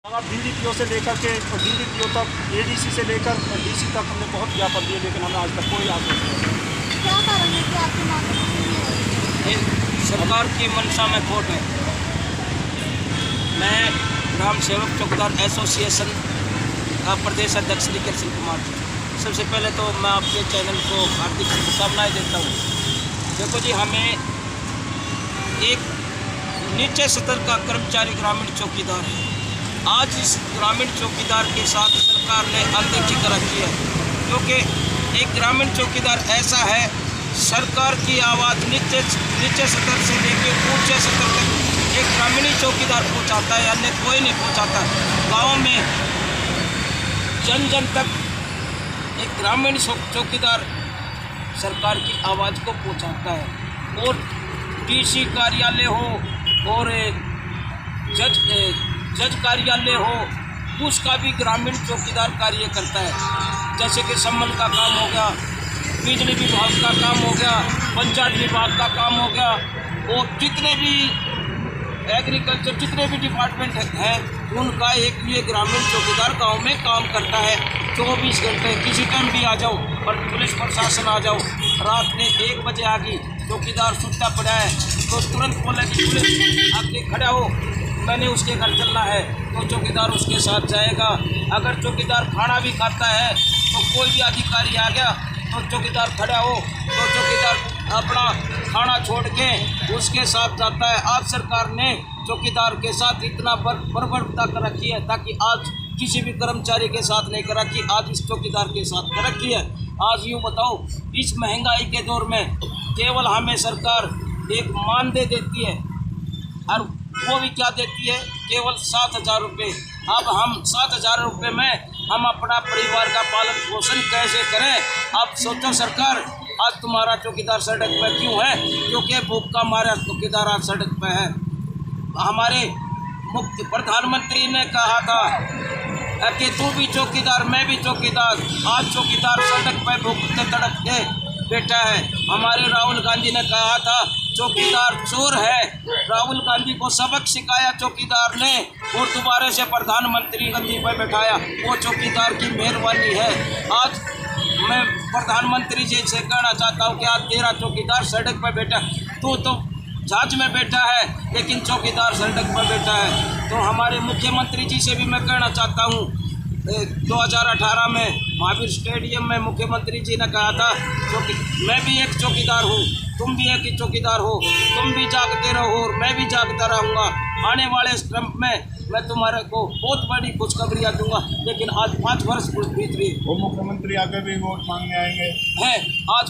DDPO से लेकर के और डीडीपीओ तक, एडीसी से लेकर और डीसी तक हमने बहुत ज्ञापन दिए, लेकिन हमें आज तक कोई आश्वासन नहीं। क्या कारण है कि आपकी मांग नहीं है? सरकार की मंशा में खोट है। मैं ग्राम सेवक चौकीदार एसोसिएशन का प्रदेश अध्यक्ष श्री कृष्ण कुमार जी, सबसे पहले तो मैं आपके चैनल को हार्दिक शुभकामनाएं देता हूँ। देखो जी, हमें एक नीचे स्तर का कर्मचारी ग्रामीण चौकीदार है। आज इस ग्रामीण चौकीदार के साथ सरकार ने अनदेखी कर रखी है, क्योंकि एक ग्रामीण चौकीदार ऐसा है, सरकार की आवाज़ नीचे स्तर से लेकर ऊंचे स्तर तक एक ग्रामीणी चौकीदार पहुंचाता है, अन्य कोई नहीं पहुंचाता। गाँव में जन जन तक एक ग्रामीण चौकीदार सरकार की आवाज़ को पहुंचाता है। और डीसी कार्यालय हो और जज कार्यालय हो, उसका भी ग्रामीण चौकीदार कार्य करता है। जैसे कि सम्मन का काम हो गया, बिजली विभाग का काम हो गया, पंचायत विभाग का काम हो गया, और जितने भी एग्रीकल्चर जितने भी डिपार्टमेंट हैं, उनका एक ये ग्रामीण चौकीदार गांव में काम करता है। 24 घंटे किसी टाइम भी आ जाओ, और पुलिस प्रशासन आ जाओ, रात में 1 बजे आ गई, चौकीदार सुता पड़ा है तो तुरंत बोले कि पुलिस आके खड़ा हो, मैंने उसके घर चलना है, तो चौकीदार उसके साथ जाएगा। अगर चौकीदार खाना भी खाता है तो कोई भी अधिकारी आ गया तो चौकीदार खड़ा हो, तो चौकीदार अपना खाना छोड़ के उसके साथ जाता है। आज सरकार ने चौकीदार के साथ इतना बर्बरता कर रखी है, ताकि आज किसी भी कर्मचारी के साथ नहीं कर रखी, आज इस चौकीदार के साथ कर रखी है। आज यूँ बताओ, इस महंगाई के दौर में केवल हमें सरकार एक मानदेय देती है, और वो भी क्या देती है, केवल 7,000 रुपये। अब हम 7,000 रुपये में हम अपना परिवार का पालन पोषण कैसे करें? अब सोचो सरकार, आज तुम्हारा चौकीदार सड़क पर क्यों है? क्योंकि भूख का मारा चौकीदार आज सड़क पर है। हमारे मुख्य प्रधानमंत्री ने कहा था कि तू भी चौकीदार, मैं भी चौकीदार। आज चौकीदार सड़क पर भूखते तड़पते बैठा है। हमारे राहुल गांधी ने कहा था चौकीदार चोर है, राहुल गांधी को सबक सिखाया चौकीदार ने, और दोबारा से प्रधानमंत्री गद्दी पर बैठाया, वो चौकीदार की मेहरबानी है। आज मैं प्रधानमंत्री जी से कहना चाहता हूँ कि आज तेरा चौकीदार सड़क पर बैठा, तू तो जहाज में बैठा है लेकिन चौकीदार सड़क पर बैठा है। तो हमारे मुख्यमंत्री जी से भी मैं कहना चाहता हूँ, 2018 में महावीर स्टेडियम में मुख्यमंत्री जी ने कहा था, मैं भी एक चौकीदार हूँ, तुम भी एक ही चौकीदार हो, तुम भी जागते रहो और मैं भी जागता रहूँगा। आने वाले क्रम में मैं तुम्हारे को बहुत बड़ी खुशखबरियाँ दूंगा। लेकिन आज 5 वर्ष बीत गए, वो मुख्यमंत्री आगे भी वोट मांगने आएंगे हैं। आज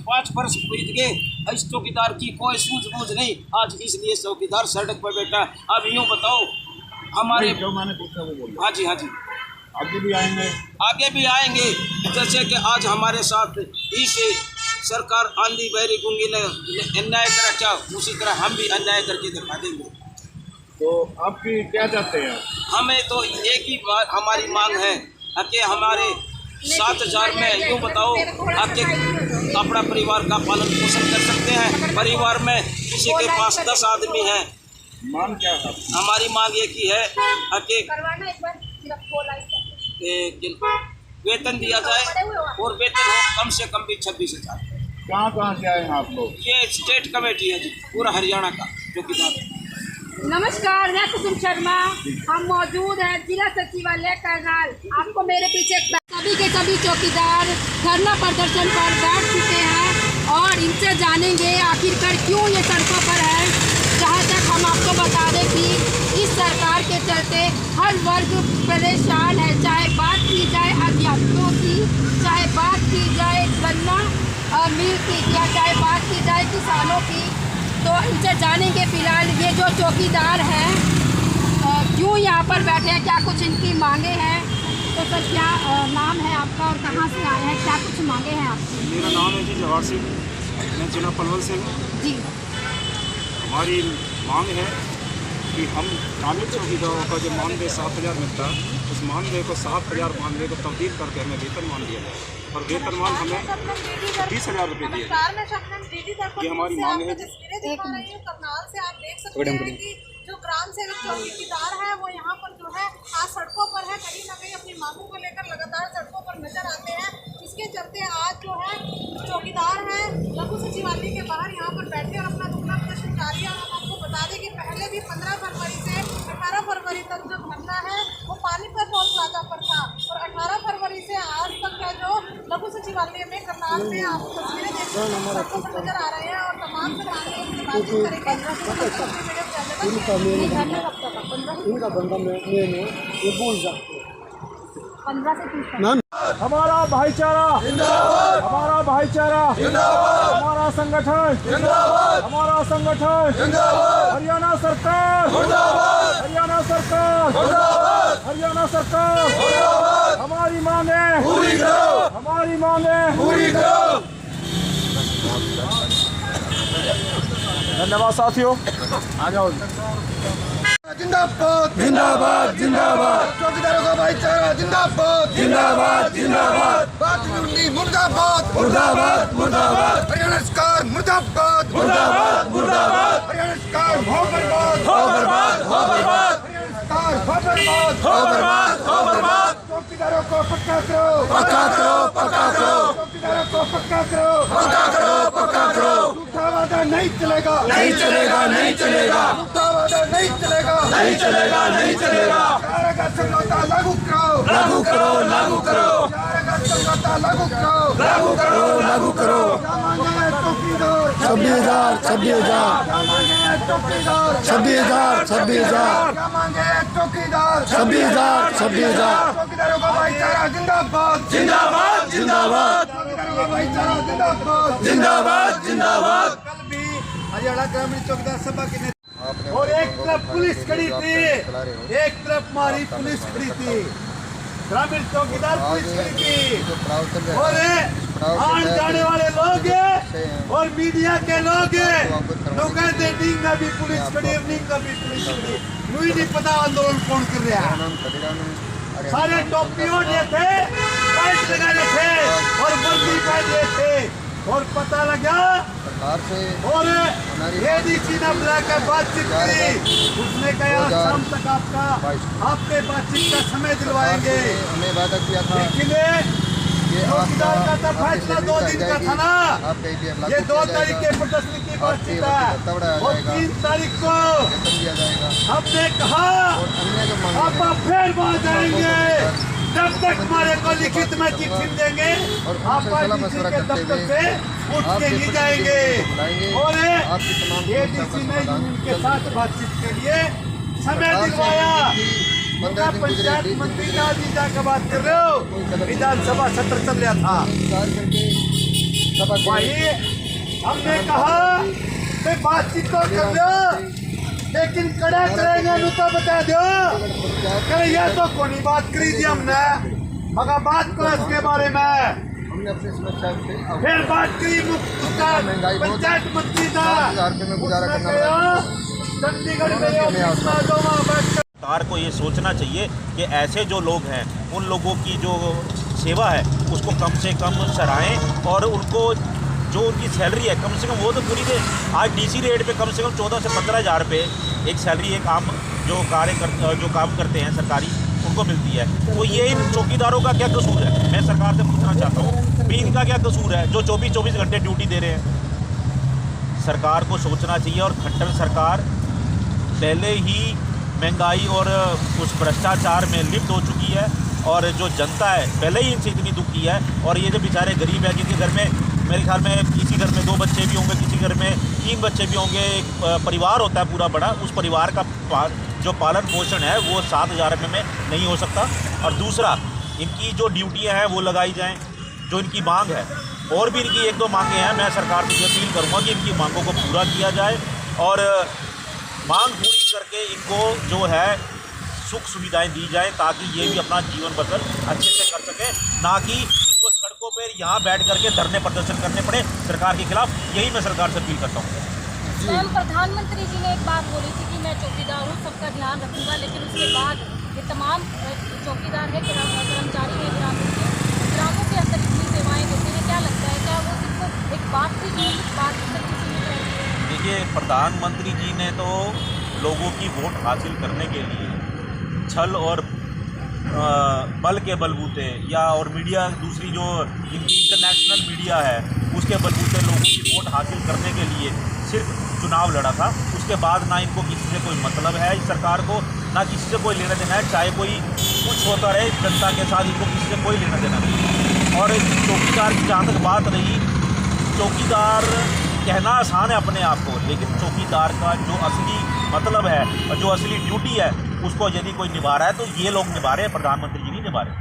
5 वर्ष बीत गए, इस चौकीदार की कोई सूझबूझ नहीं। आज इसलिए चौकीदार सड़क पर बैठा। अब यूँ बताओ, हमारे जो मैंने पूछा वो बोलो। हाँ जी आगे भी आएंगे, आगे भी आएंगे। जैसे कि आज हमारे साथ इस सरकार आंधी बहरी गूंगी ने अन्याय कर रखा, उसी तरह हम भी अन्याय करके दिखा देंगे। तो आपकी क्या चाहते हैं? हमें तो एक ही बात हमारी मांग है कि हमारे 7,000 में यूँ बताओ, आपके अपना परिवार का पालन पोषण कर सकते हैं। परिवार में किसी के पास 10 आदमी हैं। मांग क्या है? हमारी मांग एक ही है कि वेतन दिया जाए, और वेतन हो कम से कम भी 26,000। कहाँ से आए हैं आप लोग? ये स्टेट कमेटी है जी, पूरा हरियाणा का चौकीदार। नमस्कार, मैं कुसुम शर्मा। हम मौजूद हैं जिला सचिवालय करनाल। आपको मेरे पीछे सभी के सभी चौकीदार धरना प्रदर्शन पर बैठ चुके हैं, और इनसे जानेंगे आखिरकार क्यों ये सड़कों पर है। जहाँ तक हम आपको बता दें कि इस सरकार के चलते हर वर्ग परेशान है, चाहे बात की जाए अध्यापकों की, चाहे बात की जाए गन्ना मिल की, या चाहे बात की जाए किसानों की। तो इनसे जानेंगे फिलहाल ये जो चौकीदार हैं क्यों यहाँ पर बैठे हैं, क्या कुछ इनकी मांगे हैं। तो सर, क्या नाम है आपका और कहाँ से आए हैं, क्या कुछ मांगे हैं आपकी? मेरा नाम है जी जवाहर सिंह, मैं जिला पलवल से हूँ जी। हमारी मांग है कि हम ग्रामीण चौकीदारों का जो मानदेय 7,000 मिलता है, उस मानदेय को 7,000 मानदेय को तब्दील करके हमें वेतनमान दिया जाए, और वेतनमान हमें 30,000 रुपये दिए। ये हमारी मांग है। एक मिनट। जो ग्राम सेवक चौकीदार है वो यहाँ पर जो है आज सड़कों पर है, कहीं ना कहीं अपनी मांगों को लेकर लगातार सड़कों पर नजर आते हैं। इसके चलते आज जो है चौकीदार है लघु सचिवालय के बाहर यहाँ पर बैठे और अपना दुखड़ा प्रदर्शन जारी है। और हम आपको बता दें कि पहले भी 15 फरवरी से 18 फरवरी तक जो धरना है वो पानीपत टोल प्लाजा पर था और 18 फरवरी से आज तक का जो लघु सचिवालय में करनाल में आप तस्वीरें देखते हैं सड़कों पर नजर आ रहे हैं और तमाम से बातचीत करेंगे। इनका बंदा मैं ये बोल सकते 15 से 30 हमारा भाईचारा जिंदाबाद, हमारा भाईचारा जिंदाबाद, हमारा संगठन जिंदाबाद, हमारा संगठन जिंदाबाद, हरियाणा सरकार जिंदाबाद, हरियाणा सरकार जिंदाबाद, हरियाणा सरकार जिंदाबाद, हमारी मांगे पूरी करो, हमारी मांगे पूरी करो। धन्यवाद साथियों, आ जाओ। जिंदाबाद जिंदाबाद जिंदाबाद, चौकीदारों का भाईचारा जिंदाबाद जिंदाबाद जिंदाबाद, बातचीत मुर्दाबाद मुर्दाबाद मुर्दाबाद, हरियाणा सरकार मुर्दाबाद मुर्दाबाद मुर्दाबाद, हरियाणा सरकार हो बर्बाद हो बर्बाद हो बर्बाद, हरियाणा सरकार हो बर्बाद हो बर्बाद हो बर्बाद, चौकीदारों को पक्का करो पक्का करो पक्का करो, चौकीदारों को पक्का करो पक्का करो पक्का करो, झूठा वादा नहीं चलेगा नहीं चलेगा नहीं चलेगा, झूठा वादा नहीं चलेगा नहीं चलेगा नहीं चलेगा, चार का समझौता लागू करो लागू करो लागू करो, चार का समझौता लागू करो लागू करो लागू करो, चौकीदार 26,000 26,000, 26,000 26,000, चौकीदार 26,000 26,000, चौकीदारों का भाईचारा जिंदाबाद जिंदाबाद जिंदाबाद, चौकीदारों का भाईचारा जिंदाबाद जिंदाबाद जिंदाबाद। कल भी हरियाणा ग्रामीण चौकीदार सभा के और एक तरफ पुलिस खड़ी थी, एक तरफ हमारी पुलिस खड़ी थी, ग्रामीण चौकीदार पुलिस खड़ी थी और आने जाने वाले लोग और मीडिया के लोग कहते नींग भी पुलिस खड़ी नींग भी पुलिस खड़ी, मुझे नहीं पता आंदोलन कौन कर रहा है। सारे टोपी ओढ़े थे, पैंट लगाए थे और वर्दी पहने थे और पता लगा और एडीसी ने बुलाकर बातचीत करी, उसने कहा शाम तक आपके बातचीत का समय दिलवाएंगे, हमने वादा किया था, लेकिन चौकीदार का तो फैसला 2 दिन का था ना, ये 2 तारीख के प्रदर्शन की बातचीत है और 3 तारीख को हमने कहा आप फिर वहाँ जाएंगे, जब तक हमारे को लिखित में चिट्ठी देंगे आप के दफ्तर से उठ के ही जाएंगे और एडीसी ने उनके साथ बातचीत के लिए समय दिलवाया। पंचायत मंत्री का बात कर रहे हो, विधानसभा सत्र चल रहा था, वही हमने कहा मैं बातचीत तो कर लो लेकिन कड़ा करेंगे तो बता दो, ये तो कोई बात करी थी हमने, मगर बात करो इसके बारे में, हमने अपनी समस्या से फिर बात करी पंचायत मंत्री था, चंडीगढ़ में सरकार को ये सोचना चाहिए कि ऐसे जो लोग हैं उन लोगों की जो सेवा है उसको कम से कम सराहें और उनको जो उनकी सैलरी है कम से कम वो तो पूरी दे। आज डीसी रेट पे कम से कम 14 से 15,000 रुपये एक सैलरी एक आम जो काम करते हैं सरकारी उनको मिलती है। तो ये इन चौकीदारों का क्या कसूर है, मैं सरकार से पूछना चाहता हूँ भी इनका क्या कसूर है जो 24-24 घंटे ड्यूटी दे रहे हैं। सरकार को सोचना चाहिए और खट्टर सरकार पहले ही महंगाई और उस भ्रष्टाचार में लिप्त हो चुकी है और जो जनता है पहले ही इनसे इतनी दुखी है। और ये जो बेचारे गरीब है जिनके घर में मेरे ख्याल में किसी घर में 2 बच्चे भी होंगे, किसी घर में 3 बच्चे भी होंगे, एक परिवार होता है पूरा बड़ा, उस परिवार का जो पालन पोषण है वो 7,000 रुपये में नहीं हो सकता। और दूसरा इनकी जो ड्यूटियाँ हैं वो लगाई जाएँ, जो इनकी मांग है और भी इनकी 1-2 मांगें हैं, मैं सरकार से ये अपील करूँगा कि इनकी मांगों को पूरा किया जाए और मांग पूरी करके इनको जो है सुख सुविधाएं दी जाए ताकि ये भी अपना जीवन बसर अच्छे से कर सके, ना कि इनको सड़कों पर यहाँ बैठ करके धरने प्रदर्शन करने पड़े सरकार के खिलाफ। यही मैं सरकार से अपील करता हूँ। मैम, प्रधानमंत्री जी ने एक बात बोली थी कि मैं चौकीदार हूँ, सबका ध्यान रखूँगा, लेकिन उसके बाद ये तमाम चौकीदार है कर्मचारी है ग्रामों के अंदर इतनी सेवाएँ देते हैं, क्या लगता है क्या वो सिर्फ एक बात थी जो बात? देखिए प्रधानमंत्री जी ने तो लोगों की वोट हासिल करने के लिए छल और बल के बलबूते या और मीडिया दूसरी जो इंटरनेशनल मीडिया है उसके बलबूते लोगों की वोट हासिल करने के लिए सिर्फ चुनाव लड़ा था। उसके बाद ना इनको किसी से कोई मतलब है इस सरकार को, ना किसी से कोई लेना देना है, चाहे कोई कुछ होता रहे जनता के साथ, इनको किसी से कोई लेना देना नहीं। और चौकीदार की जहाँ तक बात रही, चौकीदार कहना आसान है अपने आप को, लेकिन चौकीदार का जो असली मतलब है और जो असली ड्यूटी है उसको यदि कोई निभा रहा है तो ये लोग निभा रहे हैं, प्रधानमंत्री जी नहीं निभा रहे।